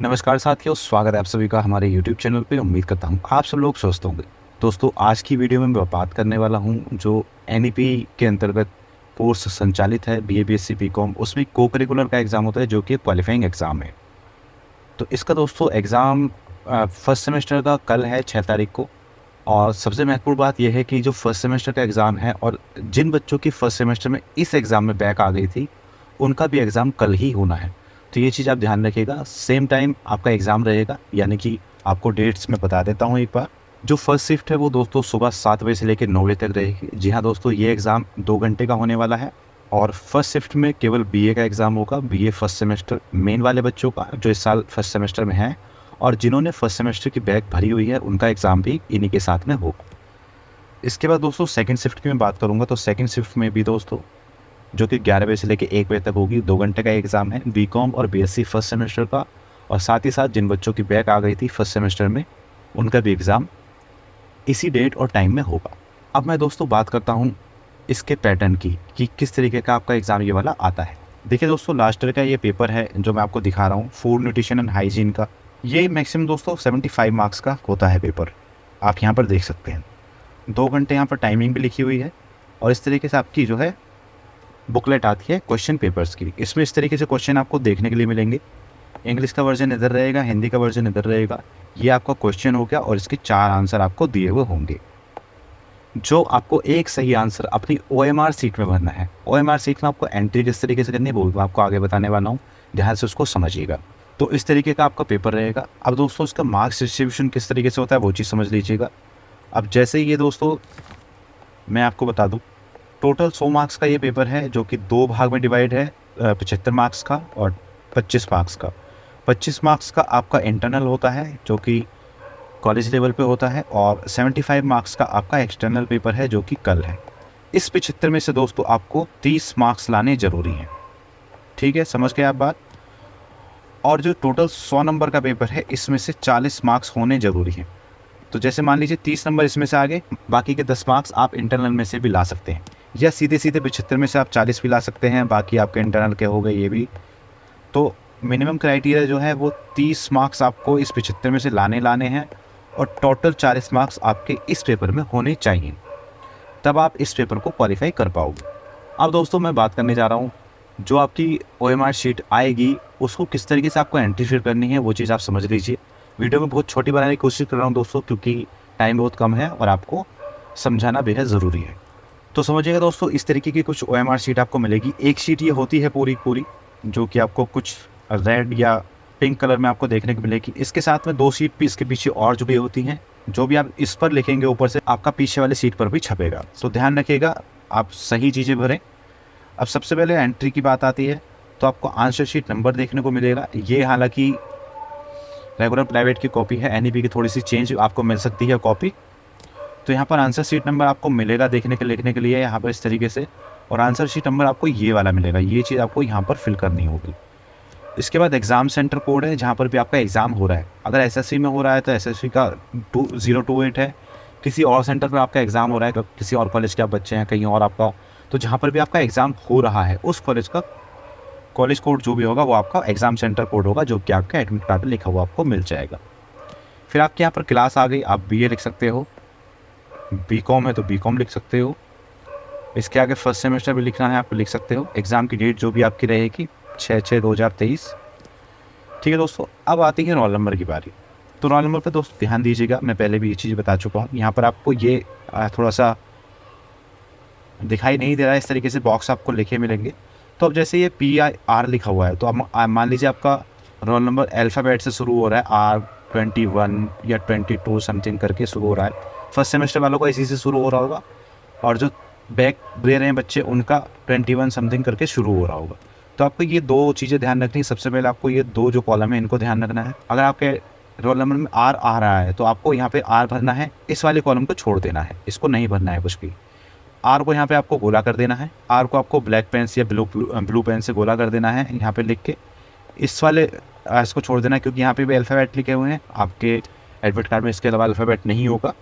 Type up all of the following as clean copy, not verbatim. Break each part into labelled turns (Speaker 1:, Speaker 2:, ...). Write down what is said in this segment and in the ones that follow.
Speaker 1: नमस्कार साथियों, स्वागत है आप सभी का हमारे YouTube चैनल पे। उम्मीद करता हूँ आप सब लोग स्वस्थ होंगे। दोस्तों, आज की वीडियो में मैं बात करने वाला हूँ जो NEP के अंतर्गत कोर्स संचालित है BA BSc BCom, उसमें को करिकुलर का एग्ज़ाम होता है जो कि क्वालिफाइंग एग्ज़ाम है। तो इसका दोस्तों एग्ज़ाम फर्स्ट सेमेस्टर का कल है 6 तारीख को। और सबसे महत्वपूर्ण बात यह है कि जो फर्स्ट सेमेस्टर का एग्ज़ाम है और जिन बच्चों की फर्स्ट सेमेस्टर में इस एग्ज़ाम में बैक आ गई थी, उनका भी एग्ज़ाम कल ही होना है। तो ये चीज़ आप ध्यान रखिएगा। सेम टाइम आपका एग्ज़ाम रहेगा, यानी कि आपको डेट्स मैं बता देता हूँ एक बार। जो फर्स्ट शिफ्ट है वो दोस्तों सुबह 7 बजे से लेकर 9 बजे तक रहेगी। जी हाँ दोस्तों, ये एग्ज़ाम 2 घंटे का होने वाला है। और फर्स्ट शिफ्ट में केवल BA का एग्ज़ाम होगा, BA फर्स्ट सेमेस्टर मेन वाले बच्चों का जो इस साल फर्स्ट सेमेस्टर में हैं, और जिन्होंने फर्स्ट सेमेस्टर की बैक भरी हुई है उनका एग्ज़ाम भी इन्हीं के साथ में होगा। इसके बाद दोस्तों सेकंड शिफ्ट की मैं बात करूँगा, तो सेकंड शिफ्ट में भी दोस्तों जो कि 11 बजे से लेकर 1 बजे तक होगी, 2 घंटे का एग्ज़ाम है BCom और BSc फर्स्ट सेमेस्टर का। और साथ ही साथ जिन बच्चों की बैक आ गई थी फर्स्ट सेमेस्टर में, उनका भी एग्ज़ाम इसी डेट और टाइम में होगा। अब मैं दोस्तों बात करता हूँ इसके पैटर्न की कि किस तरीके का आपका एग्ज़ाम ये वाला आता है। देखिए दोस्तों, लास्ट ईयर का ये पेपर है जो मैं आपको दिखा रहा हूँ, फूड न्यूट्रिशन एंड हाइजीन का। ये मैक्सिमम दोस्तों 75 मार्क्स का होता है पेपर, आप यहाँ पर देख सकते हैं। 2 घंटे यहाँ पर टाइमिंग भी लिखी हुई है। और इस तरीके से आपकी जो है बुकलेट आती है क्वेश्चन पेपर्स की। इसमें इस तरीके से क्वेश्चन आपको देखने के लिए मिलेंगे। इंग्लिश का वर्जन इधर रहेगा, हिंदी का वर्जन इधर रहेगा। ये आपका क्वेश्चन हो गया और इसके 4 आंसर आपको दिए हुए होंगे, जो आपको एक सही आंसर अपनी OMR सीट में भरना है। OMR सीट में आपको एंट्री किस तरीके से करनी है वो मैं आपको आगे बताने वाला हूँ, ध्यान से उसको समझिएगा। तो इस तरीके का आपका पेपर रहेगा। अब दोस्तों इसका मार्क्स डिस्ट्रीब्यूशन किस तरीके से होता है वो चीज़ समझ लीजिएगा। अब जैसे ही ये दोस्तों मैं आपको बता दूँ, टोटल 100 मार्क्स का ये पेपर है जो कि 2 भाग में डिवाइड है, 75 मार्क्स का और 25 मार्क्स का। 25 मार्क्स का आपका इंटरनल होता है जो कि कॉलेज लेवल पे होता है, और 75 मार्क्स का आपका एक्सटर्नल पेपर है जो कि कल है। इस 75 में से दोस्तों आपको 30 मार्क्स लाने ज़रूरी हैं। ठीक है, समझ गए आप बात। और जो टोटल 100 नंबर का पेपर है, इसमें से 40 मार्क्स होने ज़रूरी हैं। तो जैसे मान लीजिए 30 नंबर इसमें से आ गए, बाकी के 10 मार्क्स आप इंटरनल में से भी ला सकते हैं, या सीधे सीधे 75 में से आप 40 भी ला सकते हैं, बाकी आपके इंटरनल के हो गए ये भी। तो मिनिमम क्राइटेरिया जो है वो 30 मार्क्स आपको इस 75 में से लाने हैं, और टोटल 40 मार्क्स आपके इस पेपर में होने चाहिए, तब आप इस पेपर को क्वालिफाई कर पाओगे। अब दोस्तों मैं बात करने जा रहा हूँ जो आपकी OMR शीट आएगी उसको किस तरीके से आपको एंट्री फिल करनी है, वो चीज़ आप समझ लीजिए। वीडियो में बहुत छोटी बनाने की कोशिश कर रहा हूँ दोस्तों, क्योंकि टाइम बहुत कम है और आपको समझाना बेहद ज़रूरी है। तो समझिएगा दोस्तों, इस तरीके की कुछ OMR शीट आपको मिलेगी। एक शीट ये होती है पूरी जो कि आपको कुछ रेड या पिंक कलर में आपको देखने को मिलेगी। इसके साथ में 2 शीट भी इसके पीछे और जुड़ी होती हैं, जो भी आप इस पर लिखेंगे ऊपर से आपका पीछे वाले शीट पर भी छपेगा। तो ध्यान रखिएगा, आप सही चीज़ें भरें। अब सबसे पहले एंट्री की बात आती है, तो आपको आंसर शीट नंबर देखने को मिलेगा। ये हालांकि रेगुलर प्राइवेट की कॉपी है, NEP की थोड़ी सी चेंज आपको मिल सकती है कॉपी। तो यहाँ पर आंसर शीट नंबर आपको मिलेगा लिखने के लिए यहाँ पर इस तरीके से, और आंसर शीट नंबर आपको ये वाला मिलेगा। ये चीज़ आपको यहाँ पर फिल करनी होगी। इसके बाद एग्ज़ाम सेंटर कोड है जहाँ पर भी आपका एग्ज़ाम हो रहा है। अगर SSC में हो रहा है तो SSC का 2028 है। किसी और सेंटर पर आपका एग्ज़ाम हो रहा है, तो किसी और कॉलेज के आप बच्चे हैं कहीं और आपका, तो जहाँ पर भी आपका एग्ज़ाम हो रहा है उस कॉलेज का कॉलेज कोड जो भी होगा वो आपका एग्ज़ाम सेंटर कोड होगा, जो कि आपका एडमिट कार्ड पर लिखा हुआ आपको मिल जाएगा। फिर आपके यहाँ पर क्लास आ गई, आप BA लिख सकते हो, BCom है तो BCom लिख सकते हो। इसके आगे फर्स्ट सेमेस्टर भी लिखना है आपको, लिख सकते हो। एग्ज़ाम की डेट जो भी आपकी रहेगी 6/6/2023। ठीक है दोस्तों, अब आती है रोल नंबर की बारी। तो रोल नंबर पे दोस्तों ध्यान दीजिएगा, मैं पहले भी ये चीज़ बता चुका हूँ। यहाँ पर आपको ये थोड़ा सा दिखाई नहीं दे रहा है, इस तरीके से बॉक्स आपको लिखे मिलेंगे। तो अब जैसे ये PIR लिखा हुआ है, तो अब मान लीजिए आपका रोल नंबर अल्फ़ाबेट से शुरू हो रहा है, R21 या 22 समथिंग करके शुरू हो रहा है। फर्स्ट सेमेस्टर वालों का इसी से शुरू हो रहा होगा, और जो बैक दे रहे हैं बच्चे उनका 21 समथिंग करके शुरू हो रहा होगा। तो आपको ये 2 चीज़ें ध्यान रखनी है। सबसे पहले आपको ये 2 जो कॉलम है इनको ध्यान रखना है। अगर आपके रोल नंबर में R आ रहा है तो आपको यहाँ पे R भरना है, इस वाले कॉलम को छोड़ देना है, इसको नहीं भरना है कुछ भी। R को यहाँ पे आपको गोला कर देना है, R को आपको ब्लैक पेन से या ब्लू पेन से गोला कर देना है यहाँ पे लिख के। इस वाले इसको छोड़ देना है, क्योंकि यहाँ पे भी अल्फ़ाबेट लिखे हुए हैं, आपके एडमिट कार्ड में इसके अलावा अल्फ़ाबेट नहीं होगा।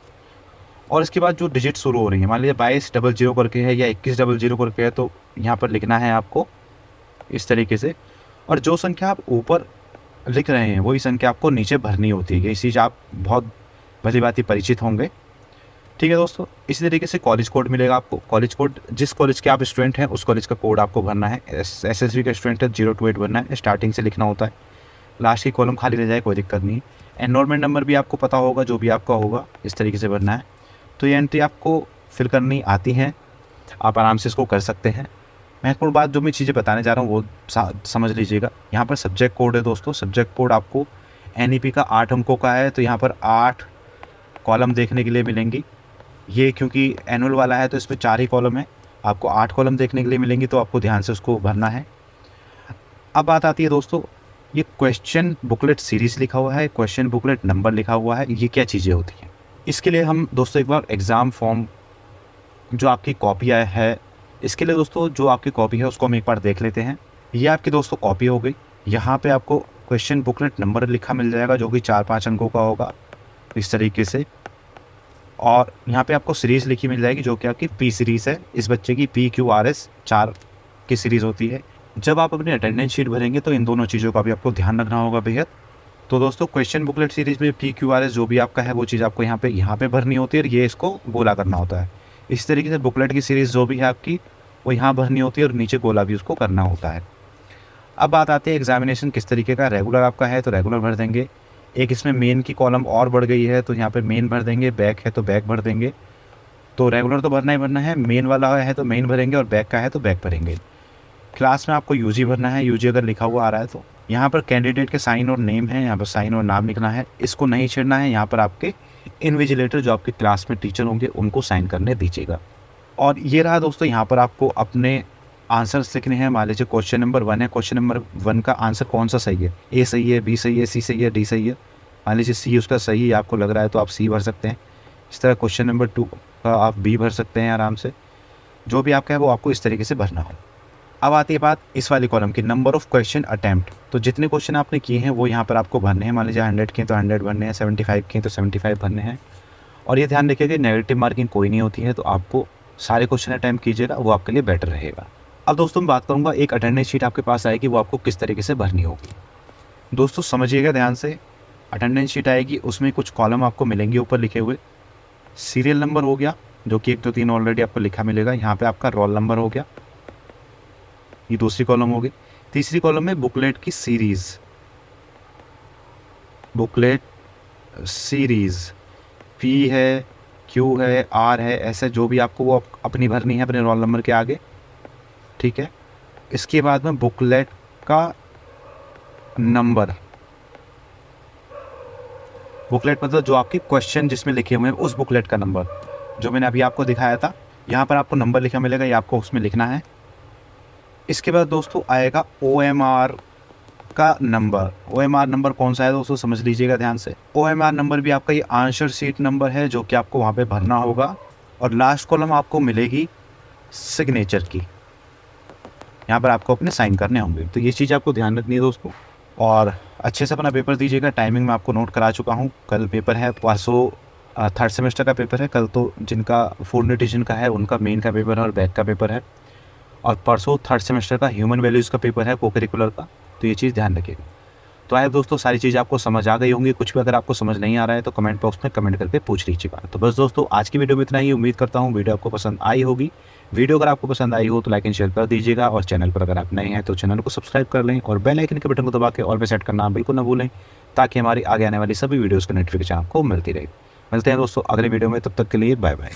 Speaker 1: और इसके बाद जो डिजिट शुरू हो रही है, मान लीजिए 2200 करके है या 2100 करके है, तो यहाँ पर लिखना है आपको इस तरीके से। और जो संख्या आप ऊपर लिख रहे हैं वही संख्या आपको नीचे भरनी होती है। ये चीज़ आप बहुत भली भांति परिचित होंगे। ठीक है दोस्तों, इसी तरीके से कॉलेज कोड मिलेगा आपको। कॉलेज कोड, जिस कॉलेज के आप स्टूडेंट हैं उस कॉलेज का कोड आपको भरना है। SSB का स्टूडेंट है 0 to 8 भरना है, स्टार्टिंग से लिखना होता है। लास्ट की कॉलम खाली रह जाए कोई दिक्कत नहीं। एनरोलमेंट नंबर भी आपको पता होगा, जो भी आपका होगा इस तरीके से भरना है। तो ये एंट्री आपको फिल करनी आती हैं, आप आराम से इसको कर सकते हैं। महत्वपूर्ण बात जो मैं चीज़ें बताने जा रहा हूँ वो समझ लीजिएगा। यहाँ पर सब्जेक्ट कोड है दोस्तों। सब्जेक्ट कोड आपको NEP का 8 अंकों का है, तो यहाँ पर 8 कॉलम देखने के लिए मिलेंगी। ये क्योंकि एनुअल वाला है तो इसमें 4 ही कॉलम है, आपको 8 कॉलम देखने के लिए मिलेंगी, तो आपको ध्यान से उसको भरना है। अब बात आती है दोस्तों, ये क्वेश्चन बुकलेट सीरीज़ लिखा हुआ है, क्वेश्चन बुकलेट नंबर लिखा हुआ है, ये क्या चीज़ें होती हैं? इसके लिए हम दोस्तों एक बार एग्ज़ाम फॉर्म जो आपकी कॉपी है, इसके लिए दोस्तों जो आपकी कॉपी है उसको हम एक बार देख लेते हैं। ये आपकी दोस्तों कॉपी हो गई। यहाँ पे आपको क्वेश्चन बुकलेट नंबर लिखा मिल जाएगा जो कि 4-5 अंकों का होगा इस तरीके से। और यहाँ पे आपको सीरीज़ लिखी मिल जाएगी जो कि आपकी P सीरीज़ है। इस बच्चे की PQRS 4 की सीरीज़ होती है। जब आप अपनी अटेंडेंस शीट भरेंगे तो इन दोनों चीज़ों का भी आपको ध्यान रखना होगा बेहद। तो दोस्तों क्वेश्चन बुकलेट सीरीज़ में PQRS जो भी आपका है वो चीज़ आपको यहाँ पे भरनी होती है और ये इसको गोला करना होता है। इस तरीके से बुकलेट की सीरीज़ जो भी है आपकी वो यहाँ भरनी होती है और नीचे गोला भी उसको करना होता है। अब बात आती है एग्जामिनेशन किस तरीके का। रेगुलर आपका है तो रेगुलर भर देंगे। एक इसमें मेन की कॉलम और बढ़ गई है तो यहाँ पे मेन भर देंगे, बैक है तो बैक भर देंगे। तो रेगुलर तो भरना ही भरना है, मेन वाला है तो मेन भरेंगे और बैक का है तो बैक भरेंगे। क्लास में आपको UG भरना है, UG अगर लिखा हुआ आ रहा है तो। यहाँ पर कैंडिडेट के साइन और नेम है, यहाँ पर साइन और नाम लिखना है, इसको नहीं छेड़ना है। यहाँ पर आपके इन्विजिलेटर जो आपके क्लास में टीचर होंगे उनको साइन करने दीजिएगा। और ये रहा दोस्तों, यहाँ पर आपको अपने आंसर्स लिखने हैं। मान लीजिए क्वेश्चन नंबर 1 है, क्वेश्चन नंबर 1 का आंसर कौन सा सही है? A सही है, B सही है, C सही है, D सही है। मान लीजिए C उसका सही आपको लग रहा है तो आप C भर सकते हैं। इस तरह क्वेश्चन नंबर 2 का आप B भर सकते हैं आराम से। जो भी आपका है वो आपको इस तरीके से भरना हो। अब आती है बात इस वाली कॉलम की, नंबर ऑफ़ क्वेश्चन अटैम्प्ट। तो जितने क्वेश्चन आपने किए हैं वो यहाँ पर आपको भरने हैं। मान लीजिए 100 के तो 100 भरने हैं, 75 के तो 75 भरने हैं। और ये ध्यान रखिएगा कि नेगेटिव मार्किंग कोई नहीं होती है, तो आपको सारे क्वेश्चन अटैम्प्ट कीजिएगा, वो आपके लिए बेटर रहेगा। अब दोस्तों मैं बात करूँगा एक अटेंडेंस शीट आपके पास आएगी, वो आपको किस तरीके से भरनी होगी। दोस्तों समझिएगा ध्यान से, अटेंडेंस शीट आएगी, उसमें कुछ कॉलम आपको मिलेंगे ऊपर लिखे हुए। सीरियल नंबर हो गया जो कि 1 2 3 ऑलरेडी आपको लिखा मिलेगा। यहाँ पे आपका रोल नंबर हो गया, ये दूसरी कॉलम होगी। तीसरी कॉलम में बुकलेट की सीरीज़, बुकलेट सीरीज़ P है, Q है, R है, ऐसे जो भी आपको वो अपनी भरनी है अपने रोल नंबर के आगे। ठीक है, इसके बाद में बुकलेट का नंबर, बुकलेट मतलब जो आपके क्वेश्चन जिसमें लिखे हुए हैं उस बुकलेट का नंबर जो मैंने अभी आपको दिखाया था। यहाँ पर आपको नंबर लिखा मिलेगा, ये आपको उसमें लिखना है। इसके बाद दोस्तों आएगा OMR का नंबर। OMR नंबर कौन सा है दोस्तों समझ लीजिएगा ध्यान से। OMR नंबर भी आपका ये आंसर शीट नंबर है जो कि आपको वहाँ पे भरना होगा। और लास्ट कॉलम आपको मिलेगी सिग्नेचर की, यहाँ पर आपको अपने साइन करने होंगे। तो ये चीज़ आपको ध्यान रखनी है दोस्तों। और अच्छे से अपना पेपर दीजिएगा। टाइमिंग मैं आपको नोट करा चुका हूँ। कल पेपर है, परसों 3rd सेमेस्टर का पेपर है। कल तो जिनका फूड न्यूट्रिशन का है उनका मेन का पेपर है और बैक का पेपर है। और परसों 3rd सेमेस्टर का ह्यूमन वैल्यूज़ का पेपर है, को करिकुलर का। तो ये चीज़ ध्यान रखिएगा। तो आए दोस्तों सारी चीज़ आपको समझ आ गई होंगी। कुछ भी अगर आपको समझ नहीं आ रहा है तो कमेंट बॉक्स में कमेंट करके पूछ लीजिएगा। तो बस दोस्तों आज की वीडियो में इतना ही। उम्मीद करता हूँ वीडियो आपको पसंद आई होगी। वीडियो अगर आपको पसंद आई हो तो लाइक एंड शेयर कर दीजिएगा। और चैनल पर अगर आप नए हैं तो चैनल को सब्सक्राइब कर लें और बेल आइकन के बटन को दबा के ऑल पे सेट करना बिल्कुल ना भूलें, ताकि हमारी आगे आने वाली सभी वीडियोज़ की नोटिफिकेशन आपको मिलती रहे। मिलते हैं दोस्तों अगले वीडियो में, तब तक के लिए बाय बाय।